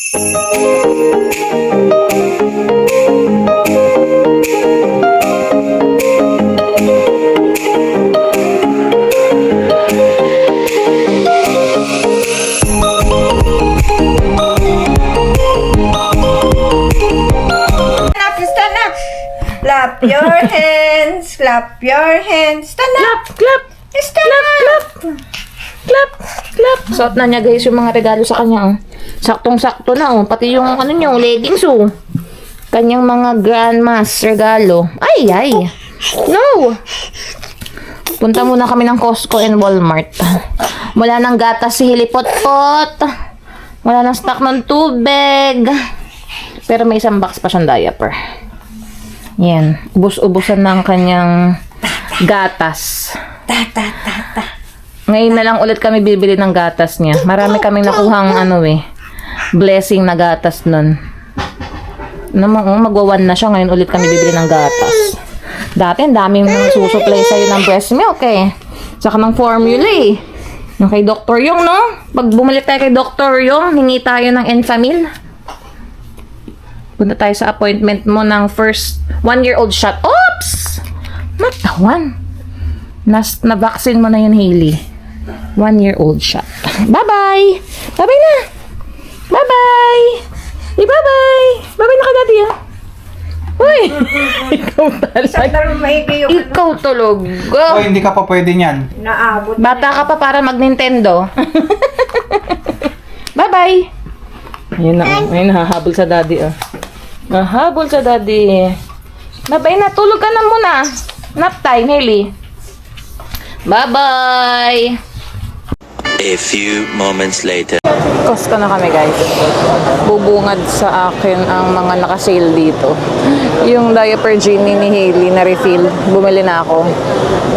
Clap your hands, clap your hands. Stand up. Clap! Stand up. Clap! Clap! Suot na niya guys yung mga regalo sa kanya. Oh. Saktong-sakto na oh. Pati yung ano niya, leggings oh. Kanyang mga grandmas regalo. Ay! No! Punta muna kami ng Costco and Walmart. Wala nang gatas si Hilipot-pot. Wala nang stock ng tubig. Pero may isang box pa siyang diaper. Yan. Ubus-ubusan ng kanyang gatas. Ngayon na lang ulit kami bibili ng gatas niya. Marami kaming nakuhang blessing na gatas nun. Magwa-1 na siya. Ngayon ulit kami bibili ng gatas. Dati, ang daming susupply sa'yo ng breast milk eh. Saka ng formula eh. Yung kay Dr. Yong, no? Pag bumalik tayo kay Dr. Yong, hingi tayo ng Enfamil. Punta tayo sa appointment mo ng first 1-year-old shot. Oops! Natawan. Na-vaccine mo na yun, Hailey. 1-year-old shot. Bye-bye! Bye-bye na! Bye-bye! Bye-bye! Bye-bye na ka, Daddy, ah. Uy! Ikaw talaga. Ikaw tulog. Oh, hindi ka pa pwede niyan. Naabot. Bata ka pa para mag-Nintendo. Bye-bye! Ayun na, ayun na, hahabol sa Daddy, ah. Nahabol sa Daddy. Bye-bye na, tulog ka na muna. Nap time, Hailey. Bye-bye! A few moments later. Costco na kami, guys. Bubungad sa akin ang mga naka-sale dito. Yung diaper genie ni Hailey na refill, bumili na ako.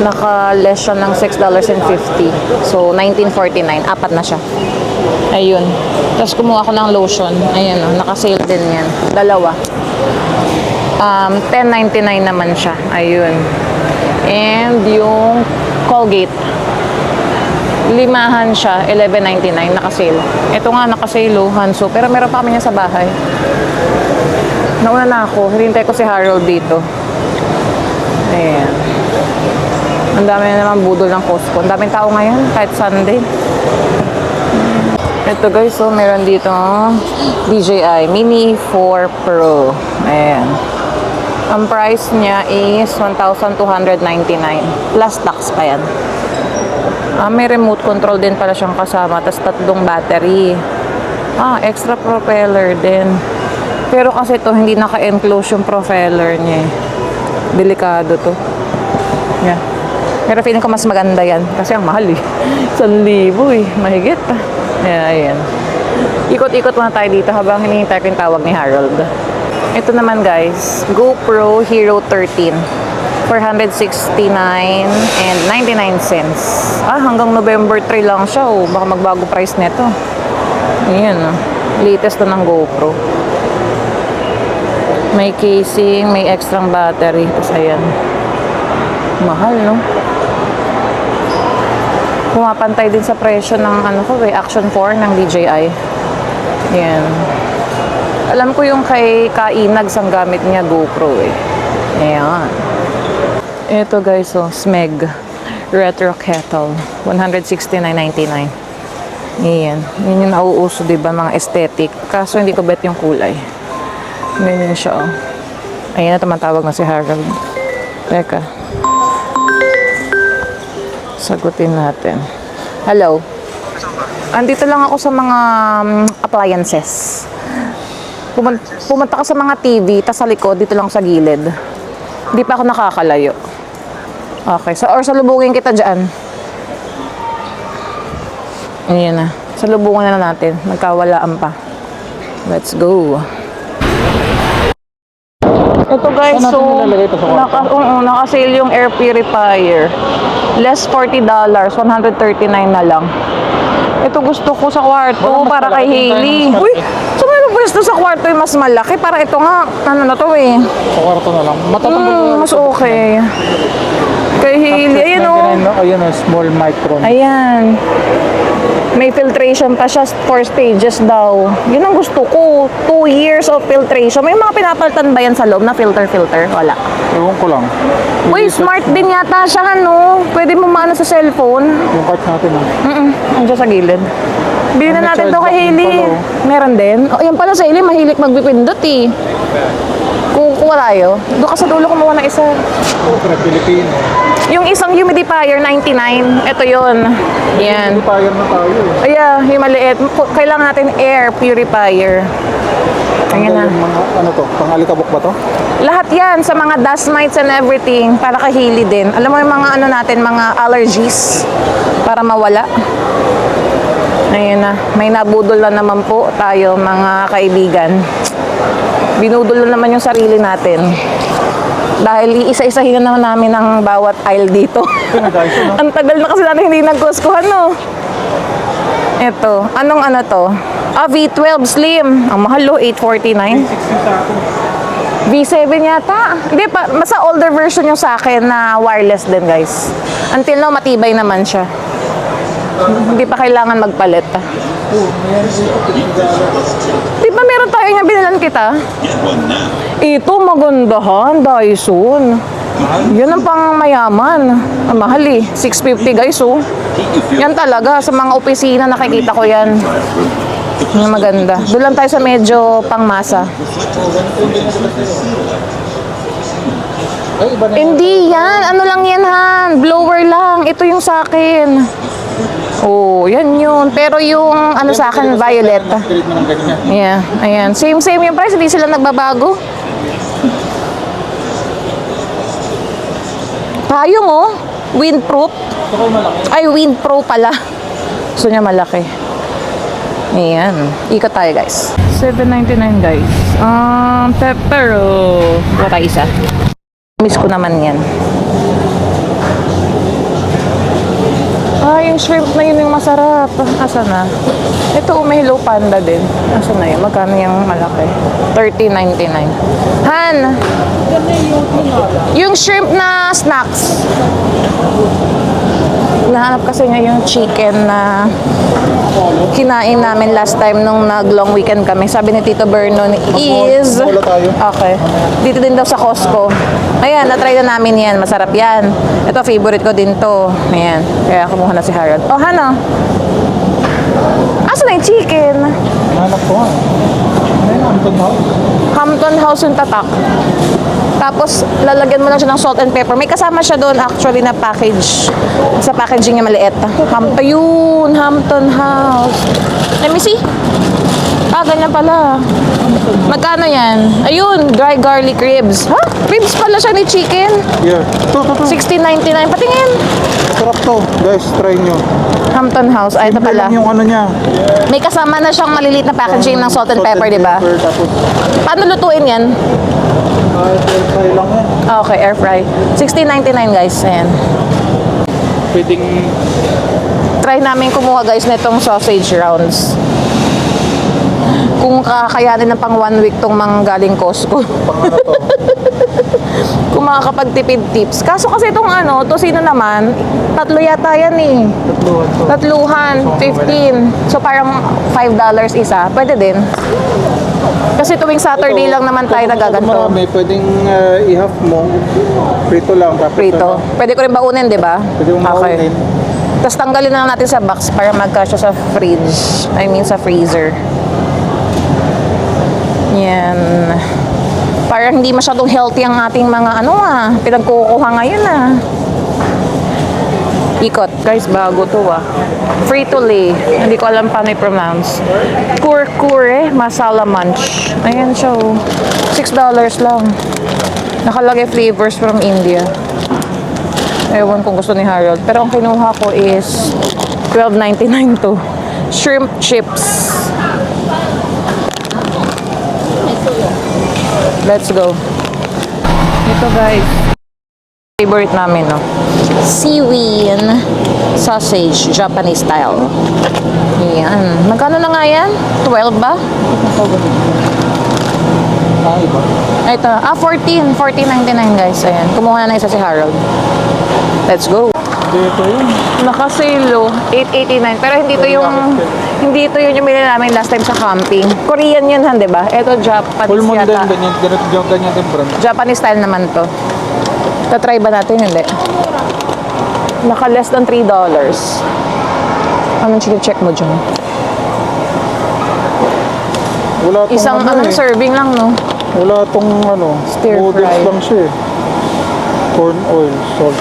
Naka-less siya ng $6.50. So, $19.49. Apat na siya. Ayun. Tapos kumuha ako ng lotion. Ayun, naka-sale din yan. Dalawa. $10.99 naman siya. Ayun. And yung Colgate. Limahan siya, $11.99 naka-sale. Ito nga naka-sale, Hanso. Pero meron pa kami niya sa bahay. Nauna na ako. Hinintay ko si Harold dito. Ayan. Ang dami na naman budol ng Costco. Ang daming tao ngayon, kahit Sunday. Ito guys, so meron dito DJI Mini 4 Pro. Ayan. Ang price niya is $1,299. Plus tax pa yan. May remote control din pala siyang kasama. Tapos 3 battery. Extra propeller din. Pero kasi ito, hindi naka-enclose yung propeller niya. Delikado to. Yeah. Pero feeling ko mas maganda yan. Kasi ang mahal eh. 1,000 eh. Mahigit. Yeah, ayan. Ikot-ikot muna tayo dito habang hinihintay ko yung tawag ni Harold. Ito naman guys, GoPro Hero 13. $469.99. Hanggang November 3 lang siya. Baka magbago price nito. Ayan. Latest na ng GoPro. May casing, may extra battery. Tapos ayan. Mahal, no? Pumapantay din sa presyo ng Action 4 ng DJI. Ayan. Alam ko yung kay Kainags ang gamit niya GoPro eh. Ayan. Ito guys, Smeg Retro Kettle, $169.99. Ayan. Yun yung nauuso, diba, mga aesthetic. Kaso hindi ko bet yung kulay. Ganyan siya, Ayan na, tumatawag na si Harold. Teka. Sagutin natin. Hello? Andito lang ako sa mga appliances. Pumunta ka sa mga TV, tas sa likod, dito lang sa gilid. Hindi pa ako nakakalayo. Okay, or salubungin kita dyan. Ayan na. Salubungan na natin. Magkawalaan pa. Let's go. Ito guys, so naka-sale yung air purifier. Less $40, $139 na lang. Ito gusto ko sa kwarto para kay Hailey. Uy, so may pwesto sa kwarto yung mas malaki. Para ito nga, ano na to eh. Sa kwarto na lang. Mas okay. Kay Hailey. Ayan o. Ayun, small micron. Ayan. May filtration pa siya, 4 stages daw. Yun ang gusto ko. 2 years of filtration. May mga pinapalitan ba yan sa loob na filter? Wala. Ewan ko lang. Uy, smart din yata siya, ano? Pwede mo maano sa cellphone. Yung cart natin, Andiyan sa gilid. Bili na May natin child to kay lock din Hailey. pala, oh. Meron din. Oh, yan pala sa Hailey, mahilig magpipindot eh. Kukuha tayo. Doon ka sa dulo kumuha ng isa. Ultra Filipino. Yung isang humidifier, 99. Ito yun. Yan. Hindi tayo na tayo. Oh yeah, yung maliit. Kailangan natin air purifier. Ayan na. Yung mga, ano to, pangalikabok ba to? Lahat yan sa mga dust mites and everything para kay Hailey din. Alam mo yung mga ano natin, mga allergies para mawala. Ayun na. May nabudol na naman po tayo mga kaibigan. Binudol na naman yung sarili natin. Dahil iisa-isahin na naman namin ang bawat aisle dito. Ang tagal na kasi natin hindi nagkuskuhan, no? Ito. Anong ano to? V12 Slim. Ang mahal, 849. V7 yata. Hindi pa, masa older version yung sa akin na wireless din, guys. Until now, matibay naman siya. Hindi pa kailangan magpalit. Di ba meron tayo niya binilan kita? Ito magandahan, Dyson. Yan ang pang mayaman. Ang mahal eh. 650 guys oh. Yan talaga. Sa mga opisina nakikita ko yan. Yan maganda. Doon lang tayo sa medyo pangmasa. Hindi yan. Ano lang yan Han? Blower lang. Ito yung sa akin. Oh, yan yun. Pero yung ano sa akin, violet. Yeah, ayan. Same yung price. Hindi sila nagbabago. Payong oh. Windproof. Ay, Windpro pala. Gusto niya malaki. Ayan. Ikot tayo guys. $7.99 guys. Pero wala isa. Miss ko naman yan. Yung shrimp na yun yung masarap. Asa na? Ito, may Hello Panda din. Asa na yun? Magkano yung malaki? $13.99. Han! Yung shrimp na snacks. Nahanap kasi niya yung chicken na kinain namin last time nung nag-long weekend kami. Sabi ni Tito Vernon is... Wala tayo. Okay. Dito din daw sa Costco. Ayan, na-try na namin yan. Masarap yan. Ito, favorite ko din to. Ayan. Kaya kumuha na si Harold. Oh, Hano? Asa na yung chicken? Hanap ko Ayun, Hampton House. Hampton House yung tatak. Tapos, lalagyan mo lang siya ng salt and pepper. May kasama siya doon actually na package. Sa packaging niya maliit. Ayun, Hampton House. Let me see. Ganyan pala. Magkano yan? Ayun, dry garlic ribs. Ha? Ribs pala siya ni chicken. Yeah. Ito. $16.99. Patingin. Sarap to. Guys, try nyo. Hampton House. Ay, ito Simple pala. lang yung ano niya. May kasama na siyang maliliit na packaging ng salt and pepper, di ba? Tapos, Paano lutuin yan? air fry lang yan. Okay, air fry. $16.99 guys. Ayan. Pwedeng Try namin kumuha guys nitong sausage rounds. Kung kakayanin na pang 1 week tong mga galing Costco. pang ano to. Kung makakapagtipid tips. Kaso kasi itong ano, tosino naman, 3 yata yan eh. Tatluhan to. 3, 15. So parang $5 isa. Pwede din. Kasi tuwing Saturday lang naman tayo nagaganto. Marami, pwedeng i-half mo. Prito lang. Tapos Prito. Pwede ko rin baunin, di ba? Pwede mong Okay. baunin. Tapos tanggalin na lang natin sa box para magkasya sa fridge. I mean sa freezer. Yan. Parang hindi masyadong healthy ang ating mga pinagkukuha ngayon Ikot. Guys, bago to Frito-Lay. Hindi ko alam paano i-pronounce. Kurkure Masala Munch. Ayan siya $6 lang. Nakalagay flavors from India. Ewan kung gusto ni Harold. Pero ang kinuha ko is $12.99 to. Shrimp chips. Let's go. Ito guys. Favorite namin, Seaweed sausage, Japanese style. Yan. Magkano na nga yan? 12 ba? Iba. Ito, 14.99 guys. Ayan, kumuha na isa si Harold. Let's go. Dito yun. Naka-sale, 8.89. Pero hindi ito yung binili namin last time sa camping. Korean yun, di ba? Ito, Japanese Full moon din, yata. ganyan din brand. Japanese style naman to. Tatry ba natin? Hindi. Naka less than $3. Anong check mo dyan? Wala tong Isang serving lang, no? Wala tong Stir noodles fry. lang siya eh. Corn oil, salt.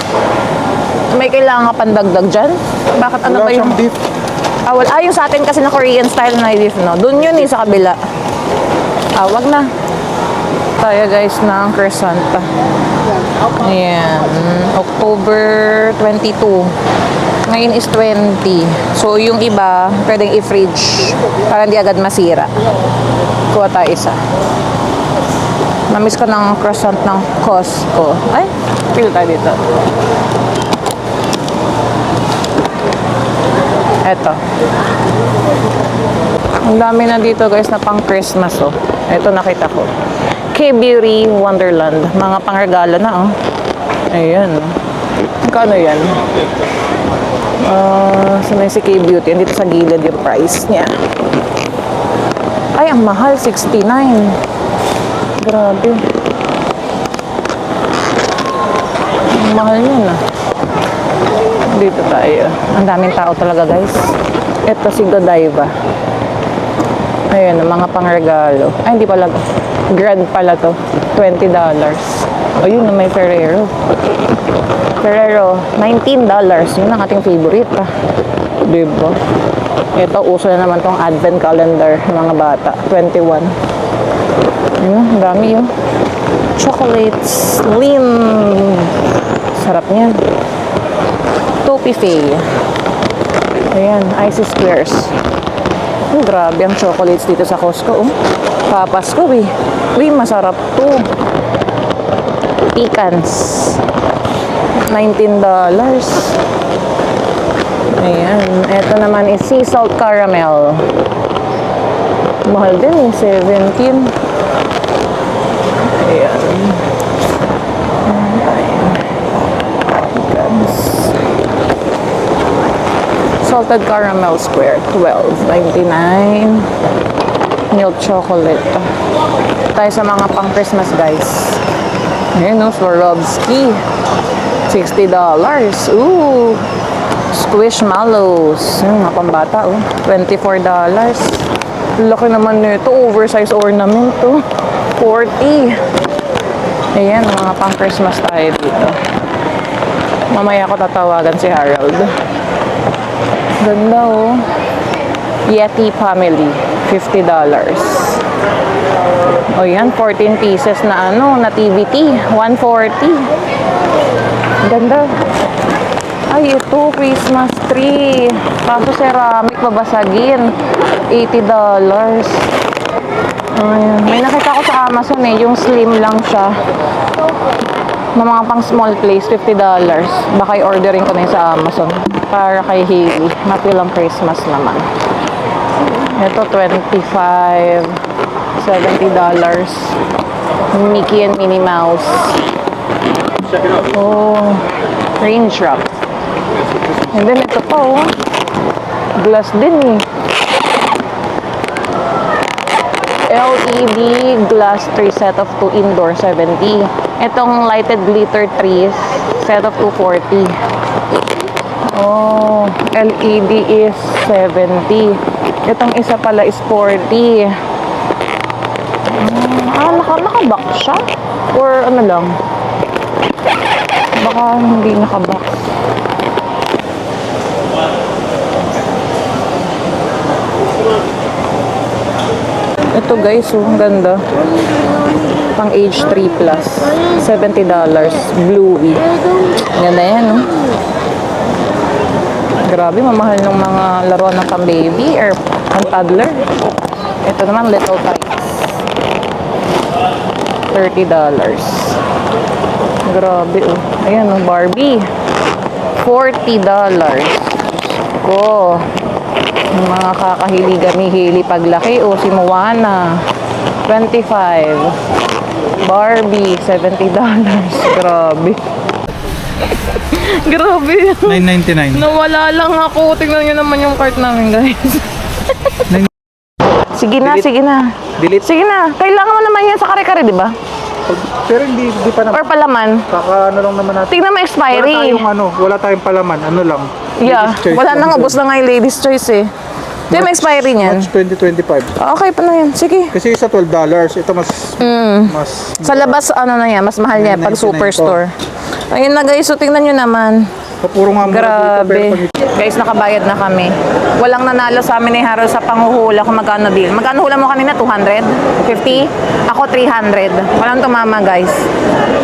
May kailangan ka pandagdag dyan? Bakit ano Wala ba yung... siyang beef. Yung sa atin kasi na Korean style na beef, no? Doon yun eh, sa kabila. Wag na. Tayo guys ng croissant. Ayan. October 22. Ngayon is 20. So, yung iba, pwedeng i-fridge para hindi agad masira. Kuha tayo isa. Namiss ko ng croissant ng Costco. Ay, pili tayo dito. Eto. Ang dami na dito guys na pang Christmas, oh. Ito nakita ko. K-Beauty Wonderland. Mga pangregalo na, oh. Ayan. Magkano yan? Saan si K-Beauty? Dito sa gilid yung price niya. Ay, ang mahal. 69. Grabe. Ang mahal yun, ah. Dito tayo. Ang daming tao talaga, guys. Ito si Godiva. Ayan, mga pangregalo. Ay, hindi pala. Grand pala to. $20. Ayun, may Ferrero. Ferrero, $19. Yun ang ating favorite, ah. Diba? Ito, uso na naman tong advent calendar ng mga bata. 21. Ayun, ang dami yun. Chocolates. Slim. Sarap niyan. Toffee. Ayan, icy squares. Grabe ang chocolates dito sa Costco. Papasko eh. Uy, masarap to. Pecans. $19. Ayan. Ito naman is sea salt caramel. Mahal din eh. 17. Ayan. Salted caramel square, $12.99. Milk chocolate. Tayo sa mga pang Christmas, guys. Ayan, no, Swarovski. $60. Ooh. Squishmallows. Mga pambata, oh. $24. Laki naman nito. Oversized ornament, oh. $40. Ayan, mga pang Christmas tayo dito. Mamaya ko tatawagan si Harold. Ganda, oh. Yeti Family, $50. O yan, 14 pieces na na TVT, $140. Ganda. Ay, ito, Christmas tree. Kaso ceramic, babasagin. $80. Ayan. May nakita ko sa Amazon yung slim lang siya. Mga pang small place, $50. Baka i-ordering ko na yun sa Amazon. Para kay Hailey. Mapilang Christmas naman. Ito, $25. $70. Mickey and Minnie Mouse. Oh, raindrop. And then ito pa, oh. Glass din eh. LED glass tree set of 2 indoor, $70. Itong lighted glitter trees, set of 240. Oh, LED is 70. Itong isa pala is 40. Naka-box siya? Or ano lang? Baka hindi naka-box. Ito guys, ang ganda. Pang age 3+. $70. Bluey. Ganda yan, no? Grabe, mamahal ng mga laruan ng pang-baby or pang-toddler. Ito naman, little tights. $30. Grabe, oh. Ayan, oh, Barbie. $40. Ko. mga kakahili-gamihili paglaki. O, si Moana, 25. Barbie, $70. Grabe. Grabe. $9.99. Nawala lang ako. Tingnan nyo naman yung cart namin, guys. Sige na, Delete. sige na. Delete. Sige na. Kailangan mo naman yan sa kare-kare, di ba? Pero hindi pa Or naman. palaman. Kaka ano lang naman natin. Tingnan mo expiry. Wala tayong palaman. Ano lang. Yeah. Ladies' choice Wala lang nang dun. ubos na nga yung ladies choice eh. Tingnan mo expiry niyan. March 2025. Okay pa na yan. Sige. Kasi sa $12, ito mas Sa labas, ano na yan, mas mahal niya pag 9.99 superstore. Ayun na guys, so tingnan nyo naman. puro nga mura dito, pero Grabe. pag Guys, nakabayad na kami. Walang nanalo sa amin ni Harold sa panghuhula kung magkano bill. Magkano hula mo kanina? 200? 50? Ako 300. Walang tumama guys.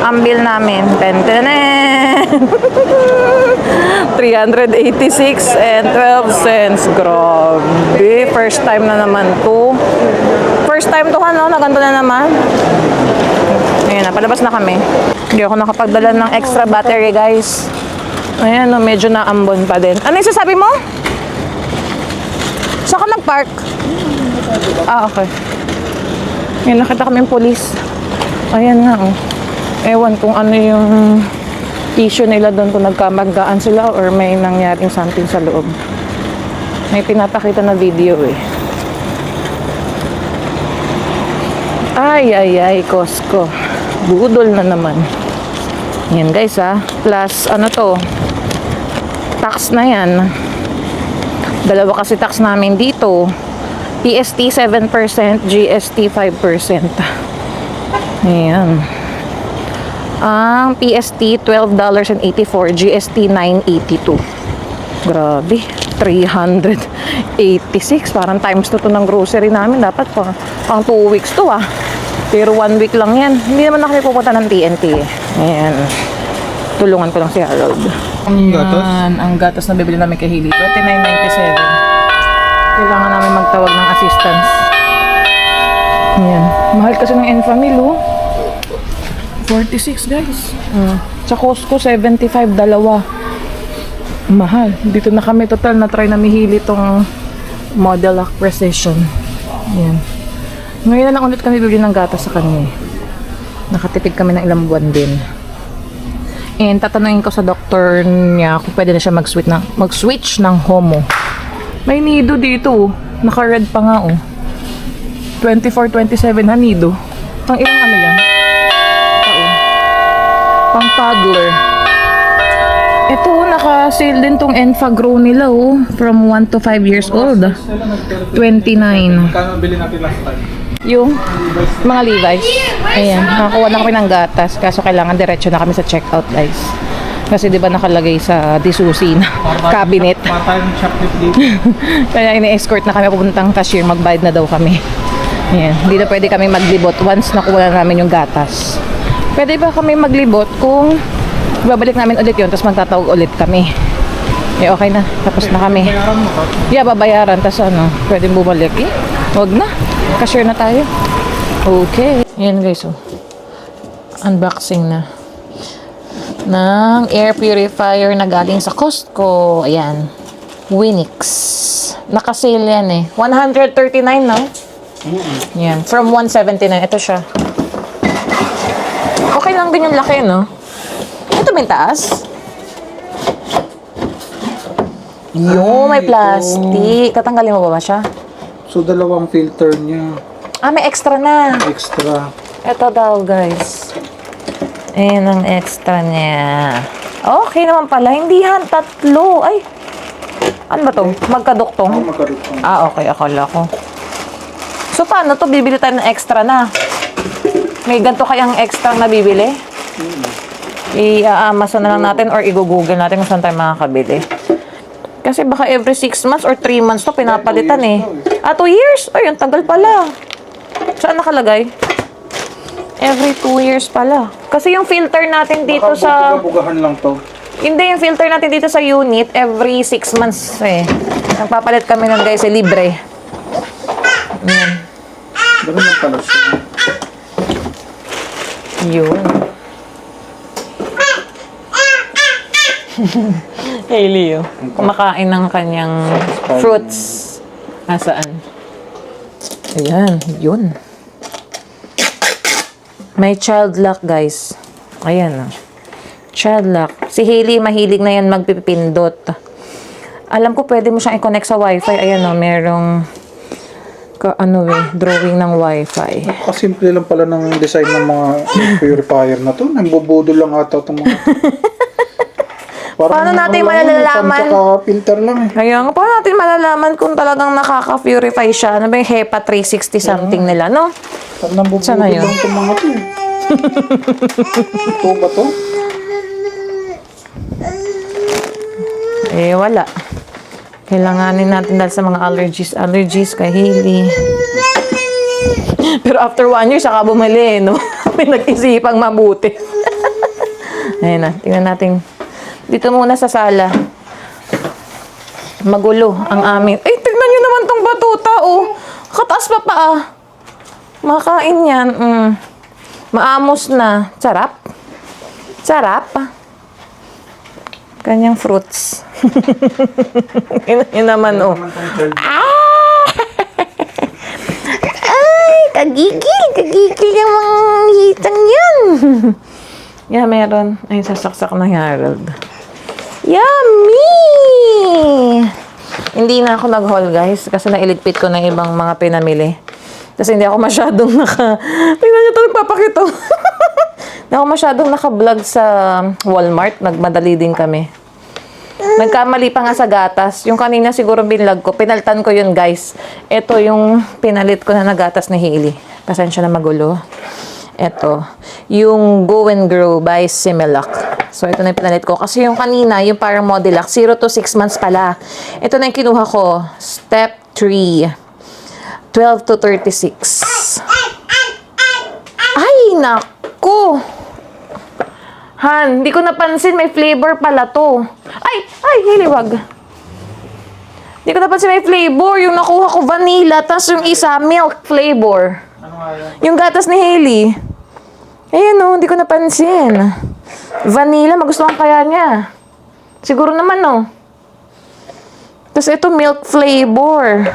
Ang bill namin. 386 and 12 cents. Grabe. First time na naman to. First time to no? Naganto na naman. Ayan na, palabas na kami. Hindi ako nakapagdala ng extra battery guys. Ayan, no, medyo naambon pa din. Ano yung sasabi mo? Saan ka nag-park? Ah, okay. Ayan, nakita kami yung police. Ayan nga, oh. Ewan kung ano yung issue nila doon, kung nagkamagdaan sila or may nangyaring something sa loob. May pinapakita na video eh. Ay, Costco. Budol na naman. Yan guys plus ano to, tax na yan. Dalawa kasi tax namin dito. PST 7%, GST 5%. Ayan. Ang PST $12.84, GST $9.82. Grabe, 386. Parang times 2 to ng grocery namin. Dapat pang 2 weeks to Pero 1 week lang yan. Hindi naman na kami pupunta ng TNT eh. Ayan. Tulungan ko lang si Harold. ang gatos. Ang gatos na bibili namin kay Hailey, $29.97. Kailangan namin magtawag ng assistance. Ayan. Mahal kasi ng Enfamil, oh. 46 guys. Sa Costco, 75, dalawa. Mahal. Dito na kami total na try na mihili tong Model Lock Precision. Ayan. Ngayon na lang ulit kami bibili ng gatas sa kanya. Nakatipid kami ng ilang buwan din. And tatanungin ko sa doktor niya kung pwede na siya mag-switch ng Homo. May nido dito. Naka-red pa nga 24-27 na nido. Pang ilang ano yan? Pang toddler. Ito, naka-sale din tong Enfagrow nila from 1 to 5 years old. 29. Kano bili natin last time? Yung mga Levi's. Ayan, nakakuha na kami ng gatas. Kaso kailangan diretso na kami sa checkout guys. Kasi di ba nakalagay sa disusi na cabinet. Patayong shoplift dito. Kaya ini-escort na kami papuntang cashier. Magbayad na daw kami. Ayan, hindi na pwede kami maglibot once nakuha na namin yung gatas. Pwede ba kami maglibot kung babalik namin ulit yun, tapos magtatawag ulit kami. Eh, okay na. Tapos na kami. Bayaran mo ka? Yeah, babayaran. Tapos pwede bumalik. Wag na. Cashier na tayo. Okay. Ayan guys, unboxing na ng air purifier na galing sa Costco. Ayan. Winix. Naka-sale yan eh. $139, no? Yan. From $179. Ito siya. Okay lang din yung laki, no? Ito ba yung taas? Yung may plastic. Tatanggalin mo ba siya? So, dalawang filter niya. May extra na. Extra. Ito daw, guys. Ayan ang extra niya. Okay naman pala. Hindi yan. 3. Ay. Ano ba to? Magkaduktong? Magkaroon. Okay. Akala ko. So, paano to? Bibili tayo ng extra na. May ganito kayang extra na bibili? I-Amazon na lang natin or i-google natin kung saan tayo makakabili. Kasi baka every 6 months or 3 months to pinapalitan eh. 2 years? Ay, ang tagal pala. Saan nakalagay? Every 2 years pala. Kasi yung filter natin dito sa... Bugahan lang to. Hindi, yung filter natin dito sa unit, every 6 months eh. Nagpapalit kami ng guys, libre. Yan. Ganun lang pala siya. Yun. Hey, Leo. Kumakain ng kanyang fruits. Saan? Ayan, yun. May child lock, guys. Ayan, oh. Child lock. Si Hailey, mahilig na yan magpipindot. Alam ko, pwede mo siyang i-connect sa wifi. Ayan, oh, merong drawing ng wifi. Kasimple lang pala ng design ng mga purifier na to. Nambubudol lang ata itong mga... Paano natin malalaman? Filter lang eh. Kaya nga, paano natin malalaman kung talagang nakaka-purify siya? Ano ba yung HEPA 360 something nila, no? Pag nambubudol Sana yun? lang itong mga to eh. Ito ba to? Eh, wala. Kailanganin natin dahil sa mga allergies kay Hailey. Pero after 1 year, saka bumili, no? Pinag-isipang mabuti. Ayan na, tingnan natin. Dito muna sa sala. Magulo ang amin. Eh, tignan nyo naman tong batuta, oh. Kataas pa pa, ah. Makain yan. Maamos na. Sarap. Sarap. Kanyang fruits. Yun naman, oh. Ah! Ay, kagigil yung mga hitang yan. Yeah, meron. Ay, sasaksak na Harold. Yummy! Hindi na ako nag-haul, guys, kasi nailigpit ko na ibang mga pinamili. Kasi hindi ako masyadong tingnan nyo ito, nagpapakito. Hindi ako masyadong naka-vlog sa Walmart. Nagmadali din kami. Nagkamali pa nga sa gatas. Yung kanina siguro binlog ko. Pinaltan ko yun, guys. Ito yung pinalit ko na gatas ni Hailey. Pasensya na magulo. Ito. Yung Go and Grow by Similac. So, ito na yung pinalit ko. Kasi yung kanina, yung parang Modilac, 0 to 6 months pala. Ito na yung kinuha ko. Step 3. 12 to 36. Ay, naku! Han, hindi ko napansin. May flavor pala to. Ay, hiliwag. Hindi ko napansin may flavor. Yung nakuha ko, vanilla. Tapos yung isa, milk flavor. Yung gatas ni Hailey. Ayan o, hindi ko napansin. Vanilla, magustuhan kaya niya. Siguro naman o. Tapos ito, milk flavor.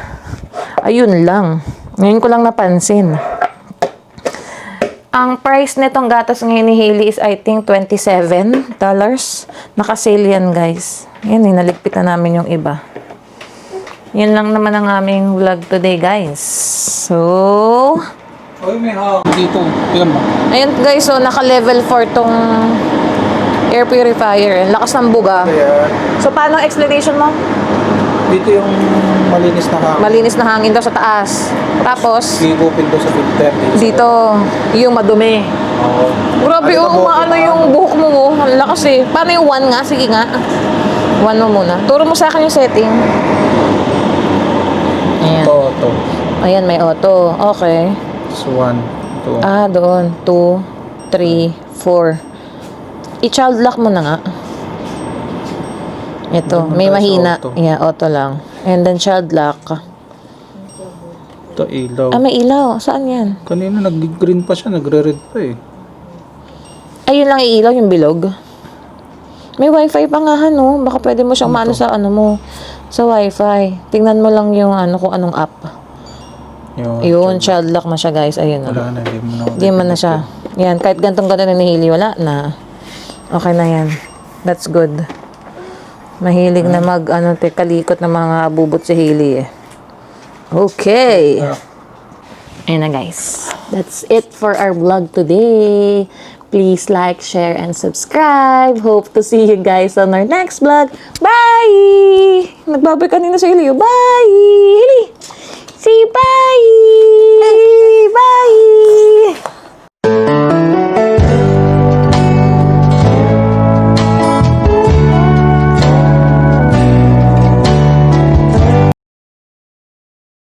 Ayun lang. Ngayon ko lang napansin. Ang price nitong gatas ngayon ni Hailey is I think $27. Naka-sale yan, guys. Yan, naligpit na namin yung iba. Yan lang naman ang aming vlog today, guys. So, Oy, may hawak dito. Tignan mo. ayun guys, so naka-level 4 tong air purifier. Lakas ng buga. Kaya, So, paano ang explanation mo? dito yung malinis na hangin. Malinis na hangin daw sa taas. Tapos, Higupin daw sa filter. dito, yung madumi. Oo. Grabe, Ano ba, umaano yung buhok mo, oh. Ang lakas eh. Paano yung 1 nga? Sige nga. 1 mo muna. Turo mo sa akin yung setting. Ayan. Ito. Ayan, may auto. Okay. So, 1, 2. Ah, doon. 2, 3, 4. I-child lock mo na nga. Ito, Doon may tayo sa mahina. auto. Yeah, auto lang. And then child lock. Ito, ilaw. Ah, may ilaw. Saan yan? Kanina nag-green pa siya, nagre-red pa eh. Ayun lang iilaw, yung bilog. May wifi pa nga, no? Baka pwede mo siyang maano sa ano mo. Sa wifi. Tingnan mo lang yung ano, kung anong app. Yun, child lock na siya, guys. Ayun. Wala na, Hindi man na siya. Yan, kahit gantong-ganto na ni Hailey, wala na. Okay na yan. That's good. Mahilig na kalikot ng mga bubot si Hailey eh. Okay. Ayun na, guys. That's it for our vlog today. Please like, share, and subscribe. Hope to see you guys on our next vlog. Bye! Nagbabay kanina si Hailey. Bye! Hailey! Say bye!